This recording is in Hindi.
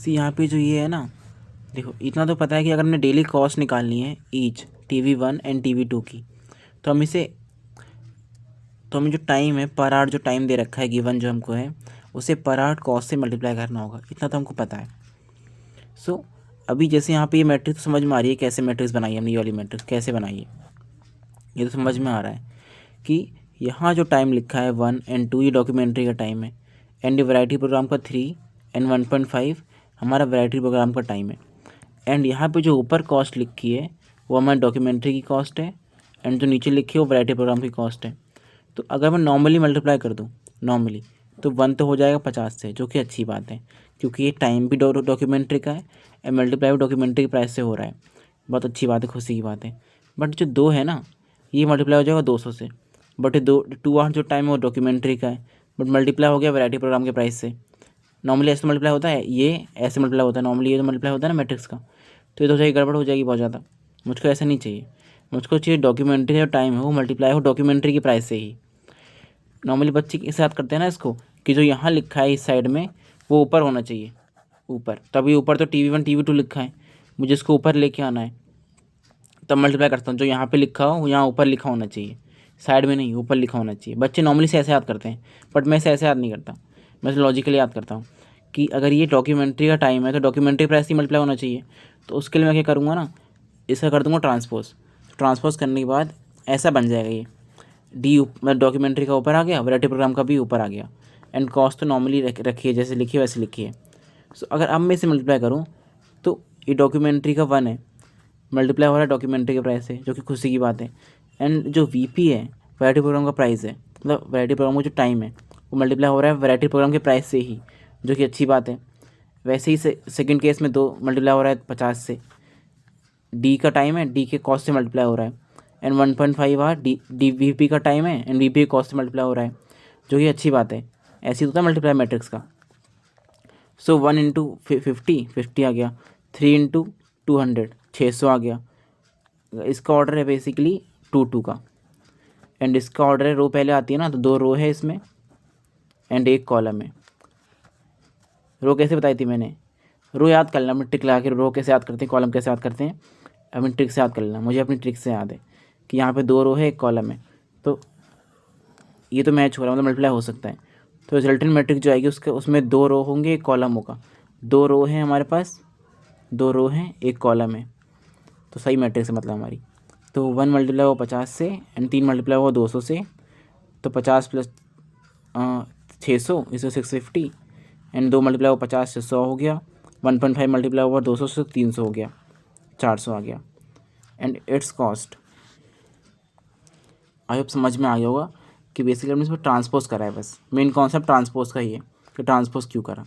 सी यहाँ पे जो ये है ना, देखो इतना तो पता है कि अगर हमने डेली कॉस्ट निकालनी है ईच TV1 एंड TV2 की, तो हमें जो टाइम है पर आवर, जो टाइम दे रखा है गिवन जो हमको है, उसे पर आवर कॉस्ट से मल्टीप्लाई करना होगा। इतना तो हमको पता है। सो अभी जैसे यहाँ पे ये मैट्रिक्स तो समझ में आ रही है कैसे मैट्रिक्स बनाई है हमने, ये वाली मैट्रिक्स कैसे बनाई है ये तो समझ में आ रहा है कि यहाँ जो टाइम लिखा है 1 एंड 2 ये डॉक्यूमेंट्री का टाइम है, एंड वैरायटी प्रोग्राम का 3 एंड 1.5 हमारा वैरायटी प्रोग्राम का टाइम है। एंड यहाँ पे जो ऊपर कॉस्ट लिखी है वो हमारी डॉक्यूमेंट्री की कॉस्ट है, एंड जो नीचे लिखी है वो वैरायटी प्रोग्राम की कॉस्ट है। तो अगर मैं नॉर्मली मल्टीप्लाई कर दूँ नॉर्मली, तो 1 तो हो जाएगा 50 से, जो कि अच्छी बात है क्योंकि ये टाइम भी डॉक्यूमेंट्री का है एंड मल्टीप्लाई भी डॉक्यूमेंट्री की प्राइस से हो रहा है। बहुत अच्छी बात है, खुशी की बात है। बट जो 2 है ना, ये मल्टीप्लाई हो जाएगा 200 से। बट ये 2 आवर जो टाइम है वो डॉक्यूमेंट्री का है, बट मल्टीप्लाई हो गया वैरायटी प्रोग्राम के प्राइस से। नॉर्मली ऐसे मल्टीप्लाई होता है, ये ऐसे मल्टीप्लाई होता है नॉर्मली, ये तो मल्टीप्लाई होता है ना मैट्रिक्स का। तो ये तो हो जाएगी, गड़बड़ हो जाएगी बहुत ज़्यादा। मुझको ऐसा नहीं चाहिए, मुझको चाहिए डॉक्यूमेंट्री का जो टाइम है वो मल्टीप्लाई हो डॉक्यूमेंट्री की प्राइस से ही। नॉर्मली बच्चे इसे याद करते हैं ना इसको, कि जो यहाँ लिखा है इस साइड में वो ऊपर होना चाहिए, ऊपर। तभी ऊपर तो TV1 TV2 लिखा है, मुझे इसको ऊपर लेके आना है, तब मल्टीप्लाई करता हूँ। जो यहाँ पे लिखा हो यहाँ ऊपर लिखा होना चाहिए, साइड में नहीं, ऊपर लिखा होना चाहिए। बच्चे नॉर्मली से ऐसे याद करते हैं, बट मैं इसे ऐसे याद नहीं करता, मैं इसे लॉजिकली याद करता हूँ कि अगर ये डॉक्यूमेंट्री का टाइम है तो डॉक्यूमेंट्री प्राइस ही मल्टीप्लाई होना चाहिए। तो उसके लिए मैं क्या करूँगा ना, इसका कर दूँगा ट्रांसपोज। ट्रांसपोज करने के बाद ऐसा बन जाएगा ये मतलब डॉक्यूमेंट्री का ऊपर आ गया, वैरायटी प्रोग्राम का भी ऊपर आ गया, एंड कॉस्ट तो नॉर्मली रखिए, जैसे लिखिए वैसे लिखिए। सो अगर अब मैं इसे मल्टीप्लाई करूँ तो ये डॉक्यूमेंट्री का 1 है, मल्टीप्लाई हो रहा है डॉक्यूमेंट्री के प्राइस से, जो कि खुशी की बात है। एंड जो VP है वैरायटी प्रोग्राम का प्राइस है, मतलब वैरायटी प्रोग्राम का जो टाइम है वो मल्टीप्लाई हो रहा है वैरायटी प्रोग्राम के प्राइस से ही, जो कि अच्छी बात है। वैसे ही सेकंड केस में 2 मल्टीप्लाई हो रहा है 50 से, D का टाइम है, D के कॉस्ट से मल्टीप्लाई हो रहा है, एंड 1.5 आवर डी VP का टाइम है एंड VP के कॉस्ट से मल्टीप्लाई हो रहा है, जो कि अच्छी बात है। ऐसे ही होता है मल्टीप्लाई मैट्रिक्स का। सो 1 इंटू 50 आ गया, 3 इंटू 200 600 आ गया। इसका ऑर्डर है बेसिकली 2 का, एंड इसका ऑर्डर है रो पहले आती है ना, तो 2 रो है इसमें एंड 1 कॉलम है। रो कैसे बताई थी मैंने, रो याद कर लेना, अपनी ट्रिक लगा के रो कैसे याद करते हैं, कॉलम कैसे याद करते हैं, अपनी ट्रिक से याद कर लेना। मुझे अपनी ट्रिक से याद है कि यहाँ पे 2 रो है 1 कॉलम है, तो ये तो मैच हो रहा है, मतलब मल्टीप्लाई हो सकता है। तो रिजल्टेंट मैट्रिक्स जो आएगी उसमें 2 रो होंगे 1 कॉलम होगा। 2 रो है हमारे पास, 2 रो हैं 1 कॉलम है, तो सही मैट्रिक्स है मतलब हमारी। तो 1 मल्टीप्लाई हुआ 50 से एंड 3 मल्टीप्लाई हुआ 200 से, तो 50 प्लस 600 इसे 650, एंड 2 मल्टीप्लाई हुआ 50 से 100 हो गया, 1.5 मल्टीप्लाई हुआ 200 से 300 हो गया, 400 आ गया। And it's cost, I hope समझ में आ गया होगा कि बेसिकली हमने इसमें ट्रांसपोज करा है। बस मेन कॉन्सेप्ट ट्रांसपोज का ही है कि ट्रांसपोज क्यों करा।